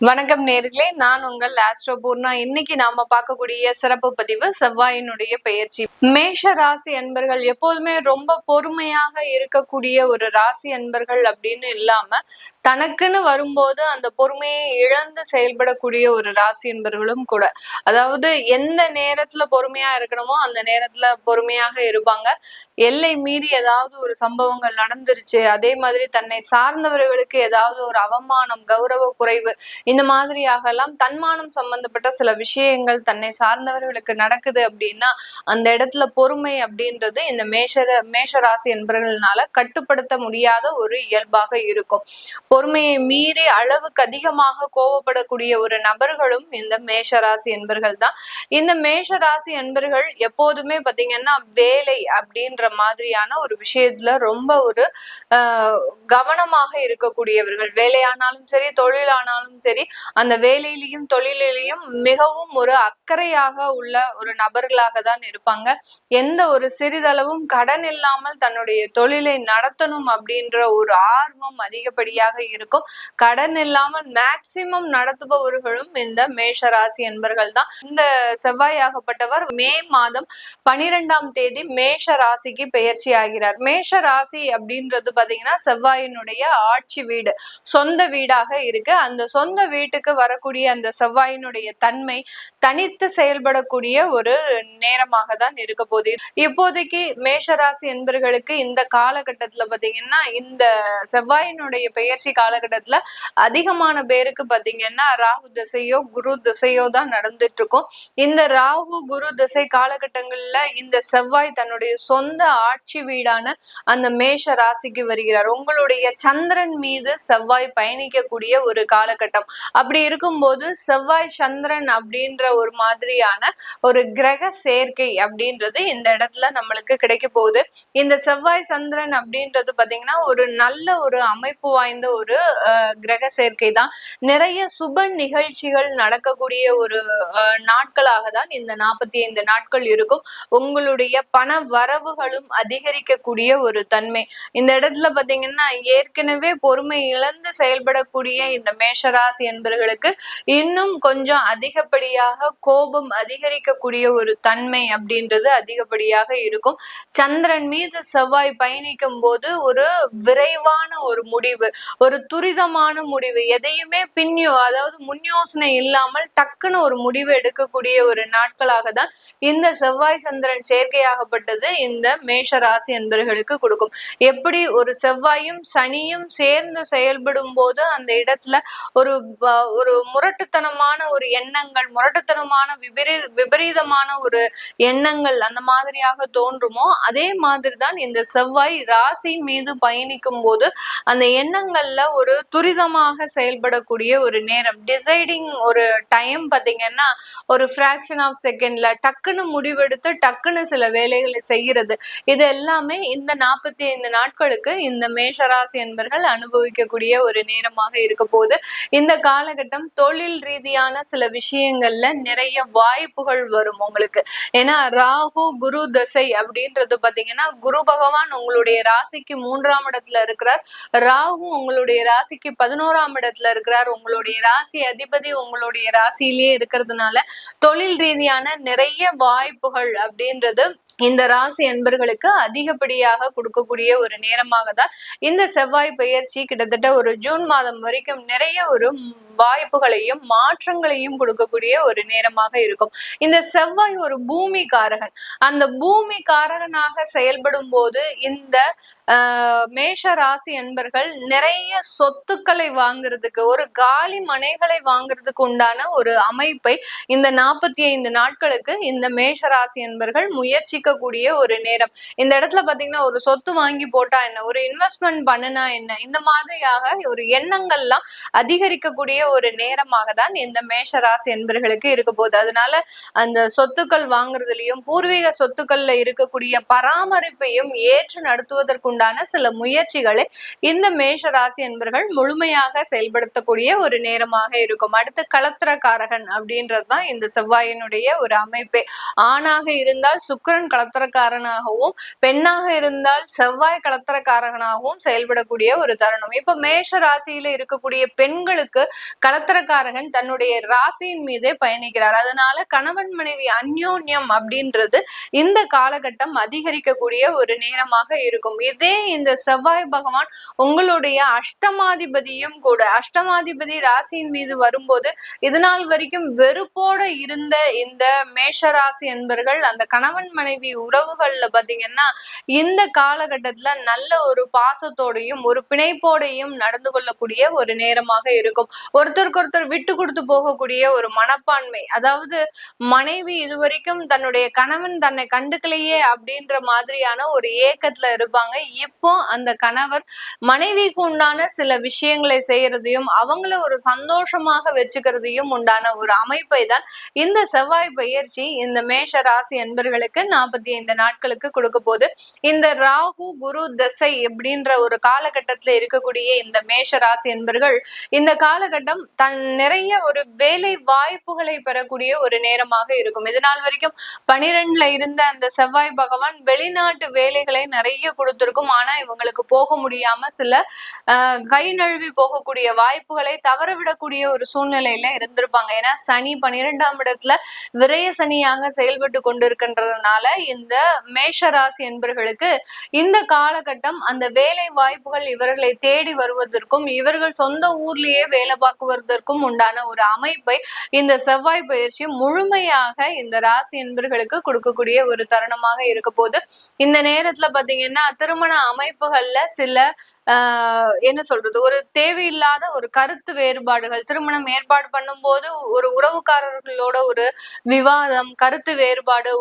வணக்கம் நேர்களே, நான் உங்கள் ஆஸ்ட்ரோ பூர்ணா. இன்னைக்கு நாம பார்க்கக்கூடிய சிறப்பு பதிவு செவ்வாயினுடைய பெயர்ச்சி. மேஷ ராசி அன்பர்கள் எப்போதுமே ரொம்ப பொறுமையாக இருக்கக்கூடிய ஒரு ராசி அன்பர்கள் அப்படின்னு இல்லாம தனக்குன்னு வரும்போது அந்த பொறுமையை இழந்து செயல்படக்கூடிய ஒரு ராசி அன்பர்களும் கூட. அதாவது எந்த நேரத்துல பொறுமையா இருக்கணுமோ அந்த நேரத்துல பொறுமையாக இருப்பாங்க. எல்லை மீறி ஏதாவது ஒரு சம்பவங்கள் நடந்துருச்சு, அதே மாதிரி தன்னை சார்ந்தவர்களுக்கு ஏதாவது ஒரு அவமானம், கௌரவ குறைவு இந்த மாதிரியாக எல்லாம் தன்மானம் சம்பந்தப்பட்ட சில விஷயங்கள் தன்னை சார்ந்தவர்களுக்கு நடக்குது அப்படின்னா அந்த இடத்துல பொறுமை அப்படின்றது இந்த மேஷ ராசி என்பவர்களால கட்டுப்படுத்த முடியாத ஒரு இயல்பாக இருக்கும். பொறுமையை மீறி அளவுக்கு அதிகமாக கோவப்படக்கூடிய ஒரு நபர்களும் இந்த மேஷ ராசி என்பர்கள் தான். இந்த மேஷ ராசி என்பர்கள் எப்போதுமே பாத்தீங்கன்னா வேலை அப்படின்ற மாதிரியான ஒரு விஷயத்துல ரொம்ப ஒரு கவனமாக இருக்கக்கூடியவர்கள். வேலையானாலும் சரி, தொழிலானாலும் சரி, அந்த வேலையிலையும் தொழிலையும் மிகவும் ஒரு அக்கறையாக உள்ள ஒரு நபர்களாக தான் இருப்பாங்க. எந்த ஒரு சிறிதளவும் கடன் இல்லாமல் தன்னுடைய தொழிலை நடத்தணும் அப்படின்ற ஒரு ஆர்வம் அதிகப்படியாக இருக்கும். கடன் இல்லாமல் மேக்சிமம் நடத்துபவர்களும் இந்த மேஷராசி என்பர்கள் தான். இந்த செவ்வாயாகப்பட்டவர் மே மாதம் 12ஆம் தேதி மேஷ ராசிக்கு பெயர்ச்சி ஆகிறார். மேஷ ராசி அப்படின்றது பாத்தீங்கன்னா செவ்வாயினுடைய ஆட்சி வீடு, சொந்த வீடாக இருக்கு. அந்த சொந்த வீட்டுக்கு வரக்கூடிய அந்த செவ்வாயினுடைய தன்மை தனித்து செயல்படக்கூடிய ஒரு நேரமாக தான் இருக்க போகுது. இப்போதைக்கு மேஷராசி என்பர்களுக்கு இந்த காலகட்டத்துல பாத்தீங்கன்னா இந்த செவ்வாயினுடைய பெயர்ச்சி காலகட்டத்துல அதிகமான பேருக்கு பாத்தீங்கன்னா ராகு திசையோ குரு திசையோ தான் நடந்துட்டு இருக்கும். இந்த ராகு குரு திசை காலகட்டங்கள்ல இந்த செவ்வாய் தன்னுடைய சொந்த ஆட்சி வீடான அந்த மேஷ ராசிக்கு வருகிறார். உங்களுடைய சந்திரன் மீது செவ்வாய் பயணிக்கக்கூடிய ஒரு காலகட்டம். அப்படி இருக்கும்போது செவ்வாய் சந்திரன் அப்படின்ற ஒரு மாதிரியான ஒரு கிரக சேர்க்கை அப்படின்றது இந்த இடத்துல நம்மளுக்கு கிடைக்க போகுது. இந்த செவ்வாய் சந்திரன் அப்படின்றது பாத்தீங்கன்னா ஒரு நல்ல ஒரு அமைப்பு வாய்ந்த ஒரு கிரக சேர்க்கை தான். நிறைய சுப நிகழ்ச்சிகள் நடக்கக்கூடிய ஒரு நாட்களாக தான் இந்த 45 நாட்கள் இருக்கும். உங்களுடைய பண வரவுகளும் அதிகரிக்கக்கூடிய ஒரு தன்மை இந்த இடத்துல பாத்தீங்கன்னா ஏற்கனவே பொறுமை இழந்து செயல்படக்கூடிய இந்த மேஷராசி என்பவர்களுக்கு இன்னும் கொஞ்சம் அதிகப்படியாக கோபம் அதிகரிக்கக்கூடிய ஒரு தன்மை அப்படின்றது அதிகப்படியாக இருக்கும். சந்திரன் மீது செவ்வாய் பயணிக்கும் போது ஒரு விரைவான ஒரு முடிவு, ஒரு துரிதமான முடிவு, எதையுமே அதாவது முன் யோசனை இல்லாமல் டக்குன்னு ஒரு முடிவு எடுக்கக்கூடிய ஒரு நாட்களாக தான் இந்த செவ்வாய் சந்திரன் சேர்க்கையாகப்பட்டது இந்த மேஷ ராசி என்பவர்களுக்கு கொடுக்கும். எப்படி ஒரு செவ்வாயும் சனியும் சேர்ந்து செயல்படும் போது அந்த இடத்துல ஒரு ஒரு முரட்டுத்தனமான ஒரு எண்ணங்கள், முரட்டுத்தனமான விபரீதமான ஒரு எண்ணங்கள் அந்த மாதிரியாக தோன்றுமோ அதே மாதிரிதான் இந்த செவ்வாய் ராசி மீது பயணிக்கும் போது அந்த எண்ணங்கள்ல ஒரு துரிதமாக செயல்படக்கூடிய ஒரு நேரம், டிசைடிங் ஒரு டைம் பாத்தீங்கன்னா ஒரு ஃபிராக்ஷன் ஆஃப் செகண்ட்ல டக்குன்னு முடிவெடுத்து டக்குன்னு சில வேலைகளை செய்கிறது. இது எல்லாமே இந்த 45 நாட்களுக்கு இந்த மேஷராசி என்பர்கள் அனுபவிக்கக்கூடிய ஒரு நேரமாக இருக்க போது. இந்த காலகட்டம் தொழில் ரீதியான சில விஷயங்கள்ல நிறைய வாய்ப்புகள் வரும் உங்களுக்கு. ஏன்னா ராகு குரு தசை அப்படின்றது பாத்தீங்கன்னா குரு பகவான் உங்களுடைய ராசிக்கு 3ஆம் இடத்துல இருக்கிறார். ராகு உங்களுடைய ராசிக்கு 11ஆம் இடத்துல இருக்கிறார். உங்களுடைய ராசி அதிபதி உங்களுடைய ராசியிலேயே இருக்கிறதுனால தொழில் ரீதியான நிறைய வாய்ப்புகள் அப்படின்றது இந்த ராசி என்பர்களுக்கு அதிகப்படியாக கொடுக்கக்கூடிய ஒரு நேரமாக தான் இந்த செவ்வாய் பெயர்ச்சி கிட்டத்தட்ட ஒரு ஜூன் மாதம் வரைக்கும் நிறைய ஒரு வாய்ப்புகளையும் மாற்றங்களையும் கொடுக்கக்கூடிய ஒரு நேரமாக இருக்கும். இந்த செவ்வாய் ஒரு பூமி காரகன். அந்த பூமி காரகனாக செயல்படும் போது இந்த மேஷ ராசி என்பர்கள் நிறைய சொத்துக்களை வாங்குறதுக்கு, ஒரு காலி மனைகளை வாங்குறதுக்கு உண்டான ஒரு அமைப்பை இந்த 45 நாட்களுக்கு இந்த மேஷ ராசி என்பர்கள் முயற்சிக்கக்கூடிய ஒரு நேரம். இந்த இடத்துல பாத்தீங்கன்னா ஒரு சொத்து வாங்கி போட்டா என்ன, ஒரு இன்வெஸ்ட்மெண்ட் பண்ணுனா என்ன, இந்த மாதிரியாக ஒரு எண்ணங்கள்லாம் அதிகரிக்கக்கூடிய ஒரு நேரமாக தான் இந்த மேஷ ராசி என்பர்களுக்கு இருக்க போகுது. அதனால அந்த சொத்துக்கள் வாங்குறதுலயும் பூர்வீக சொத்துக்கள்ல இருக்கக்கூடிய பராமரிப்பையும் ஏற்று நடத்துவதற்குண்டான சில முயற்சிகளை இந்த மேஷ ராசி என்பர்கள் முழுமையாக செயல்படுத்தக்கூடிய ஒரு நேரமாக இருக்கும். அடுத்து களத்திரக்காரகன் அப்படின்றதுதான் இந்த செவ்வாயினுடைய ஒரு அமைப்பே. ஆணாக இருந்தால் சுக்கிரன் களத்திரக்காரனாகவும், பெண்ணாக இருந்தால் செவ்வாய் களத்திரக்காரகனாகவும் செயல்படக்கூடிய ஒரு தருணம். இப்ப மேஷ ராசியில இருக்கக்கூடிய பெண்களுக்கு கலத்திரக்காரகன் தன்னுடைய ராசியின் மீதே பயணிக்கிறார். அதனால கணவன் மனைவி அந்யோன்யம் அப்படின்றது இந்த காலகட்டம் அதிகரிக்கக்கூடிய ஒரு நேரமாக இருக்கும். இதே இந்த செவ்வாய் பகவான் உங்களுடைய அஷ்டமாதிபதியும் கூட. அஷ்டமாதிபதி ராசியின் மீது வரும்போது இதனால் வரைக்கும் வெறுப்போட இருந்த இந்த மேஷ ராசி என்பர்கள் அந்த கணவன் மனைவி உறவுகள்ல பாத்தீங்கன்னா இந்த காலகட்டத்துல நல்ல ஒரு பாசத்தோடையும் ஒரு பிணைப்போடையும் நடந்து கொள்ளக்கூடிய ஒரு நேரமாக இருக்கும். ஒருத்தருக்கு ஒருத்தர் விட்டு கொடுத்து போகக்கூடிய ஒரு மனப்பான்மை, அதாவது மனைவி இதுவரைக்கும் தன்னுடைய கணவன் தன்னை கண்டுக்கலையே அப்படின்ற மாதிரியான ஒரு ஏக்கத்துல இருப்பாங்க. இப்போ அந்த கணவர் மனைவிக்கு உண்டான சில விஷயங்களை செய்யறதையும் அவங்கள ஒரு சந்தோஷமாக வச்சுக்கிறதையும் உண்டான ஒரு அமைப்பை தான் இந்த செவ்வாய் பயிற்சி இந்த மேஷ ராசி என்பர்களுக்கு 45 நாட்களுக்கு கொடுக்க போகுது. இந்த ராகு குரு தசை அப்படின்ற ஒரு காலகட்டத்துல இருக்கக்கூடிய இந்த மேஷ ராசி என்பர்கள் இந்த காலகட்டம் நிறைய ஒரு வேலை வாய்ப்புகளை பெறக்கூடிய ஒரு நேரமாக இருக்கும். இதனால் வரைக்கும் 12ல இருந்த அந்த செவ்வாய் பகவான் வெளிநாட்டு வேலைகளை நிறைய கொடுத்திருக்கும். ஆனா இவங்களுக்கு போக முடியாம சில கை நழுவி போகக்கூடிய வாய்ப்புகளை தவறவிடக்கூடிய ஒரு சூழ்நிலையில இருந்திருப்பாங்க. ஏன்னா சனி 12ஆம் இடத்துல விரய சனியாக செயல்பட்டு கொண்டிருக்கின்றதுனால இந்த மேஷ ராசி என்பர்களுக்கு இந்த காலகட்டம் அந்த வேலை வாய்ப்புகள் இவர்களை தேடி வருவதற்கும் இவர்கள் சொந்த ஊர்லயே வேலை பார்க்குவதற்கும் உண்டான ஒரு அமைப்பை இந்த செவ்வாய் பயிற்சி முழுமையாக இந்த ராசி என்பர்களுக்கு கொடுக்கக்கூடிய ஒரு தருணமாக இருக்க போது. இந்த நேரத்துல பாத்தீங்கன்னா திருமண அமைப்புகள்ல சில என்ன சொல்றது, ஒரு தேவையில்லாத ஒரு கருத்து வேறுபாடுகள், திருமணம் ஏற்பாடு பண்ணும்போது ஒரு உறவுக்காரர்களோட ஒரு விவாதம், கருத்து வேறுபாடு,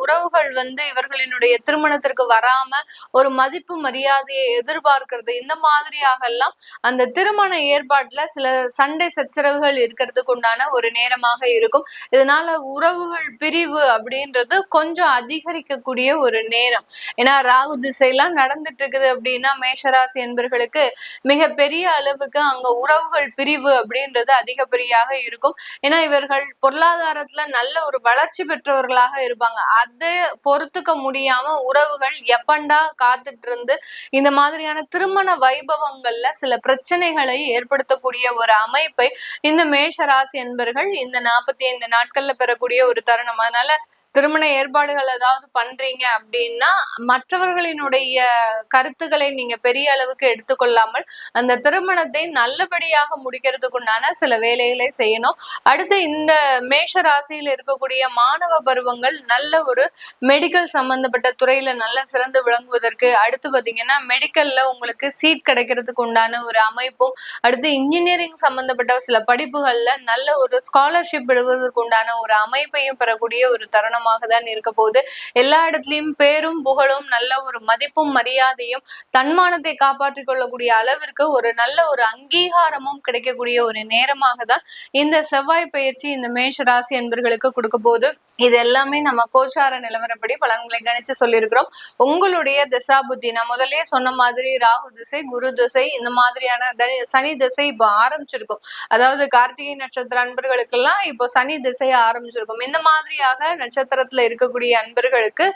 உறவுகள் இவர்களினுடைய திருமணத்திற்கு வராம ஒரு மதிப்பு மரியாதையை எதிர்பார்க்கிறது, இந்த மாதிரியாக எல்லாம் அந்த திருமண ஏற்பாட்டுல சில சண்டை சச்சரவுகள் இருக்கிறதுக்கு உண்டான ஒரு நேரமாக இருக்கும். இதனால உறவுகள் பிரிவு அப்படின்றது கொஞ்சம் அதிகரிக்கக்கூடிய ஒரு நேரம். ஏன்னா ராகு திசையெல்லாம் நடந்துட்டு இருக்குது அப்படின்னா மேஷராசி என்பர்களுக்கு மிக பெரிய அளவுக்கு அங்க உறவுகள் பிரிவு அப்படின்றது அதிகப்படியாக இருக்கும். ஏன்னா இவர்கள் பொருளாதாரத்துல நல்ல ஒரு வளர்ச்சி பெற்றவர்களாக இருப்பாங்க. அதை பொறுத்துக்க முடியாம உறவுகள் எப்பண்டா காத்துட்டு இருந்து இந்த மாதிரியான திருமண வைபவங்கள்ல சில பிரச்சனைகளை ஏற்படுத்தக்கூடிய ஒரு அமைப்பை இந்த மேஷ ராசி என்பர்கள் இந்த 45 நாட்கள்ல பெறக்கூடிய ஒரு தருணம். அதனால திருமண ஏற்பாடுகள் ஏதாவது பண்றீங்க அப்படின்னா மற்றவர்களினுடைய கருத்துக்களை நீங்க பெரிய அளவுக்கு எடுத்துக்கொள்ளாமல் அந்த திருமணத்தை நல்லபடியாக முடிக்கிறதுக்குண்டான சில வேலைகளை செய்யணும். அடுத்து இந்த மேஷ ராசியில் இருக்கக்கூடிய மாணவ பருவங்கள் நல்ல ஒரு மெடிக்கல் சம்பந்தப்பட்ட துறையில நல்ல சிறந்து விளங்குவதற்கு, அடுத்து பாத்தீங்கன்னா மெடிக்கல்ல உங்களுக்கு சீட் கிடைக்கிறதுக்கு உண்டான ஒரு அமைப்பும், அடுத்து இன்ஜினியரிங் சம்பந்தப்பட்ட சில படிப்புகள்ல நல்ல ஒரு ஸ்காலர்ஷிப் பெறுவதற்கு உண்டான ஒரு அமைப்பையும் பெறக்கூடிய ஒரு தருணம் தான் இருக்க போகுது. எல்லா இடத்துலயும் பேரும் புகழும் நல்ல ஒரு மதிப்பும் மரியாதையும் தன்மானத்தை காப்பாற்றிக் கொள்ளக்கூடிய அளவிற்கு ஒரு நல்ல ஒரு அங்கீகாரமும் கிடைக்கக்கூடிய ஒரு நேரமாக தான் இந்த செவ்வாய் பயிற்சி இந்த மேஷ ராசி என்பர்களுக்கு கொடுக்க போகுது. இது எல்லாமே நம்ம கோச்சார நிலவரப்படி பலன்களை கணிச்சு சொல்லியிருக்கிறோம். உங்களுடைய திசா புத்தி, நான் முதலே சொன்ன மாதிரி ராகு திசை, குரு திசை, இந்த மாதிரியான சனி திசை இப்போ ஆரம்பிச்சிருக்கும். அதாவது கார்த்திகை நட்சத்திர அன்பர்களுக்கெல்லாம் இப்போ சனி திசை ஆரம்பிச்சிருக்கும். இந்த மாதிரியாக நட்சத்திரத்துல இருக்கக்கூடிய அன்பர்களுக்கு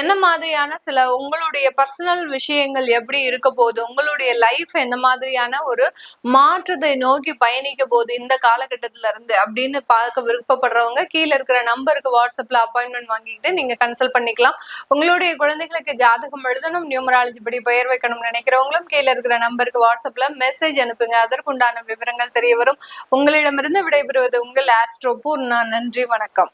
என்ன மாதிரியான சில உங்களுடைய பர்சனல் விஷயங்கள் எப்படி இருக்க போகுது, உங்களுடைய லைஃப் எந்த மாதிரியான ஒரு மாற்றத்தை நோக்கி பயணிக்க போகுது இந்த காலகட்டத்துல இருந்து அப்படின்னு பார்க்க விருப்பப்படுறவங்க கீழே இருக்கிற நம்பருக்கு வாட்ஸ்அப்ல அப்பாயின்மெண்ட் வாங்கிட்டு நீங்க கன்சல்ட் பண்ணிக்கலாம். உங்களுடைய குழந்தைகளுக்கு ஜாதகம் எழுதணும், நியூமராலஜி படி பெயர் வைக்கணும்னு நினைக்கிறவங்களும் கீழே இருக்கிற நம்பருக்கு வாட்ஸ்அப்ல மெசேஜ் அனுப்புங்க. அதற்குண்டான விவரங்கள் தெரிய வரும். உங்களிடமிருந்து விடைபெறுவது உங்கள் ஆஸ்ட்ரோ பூர்ணா. நன்றி, வணக்கம்.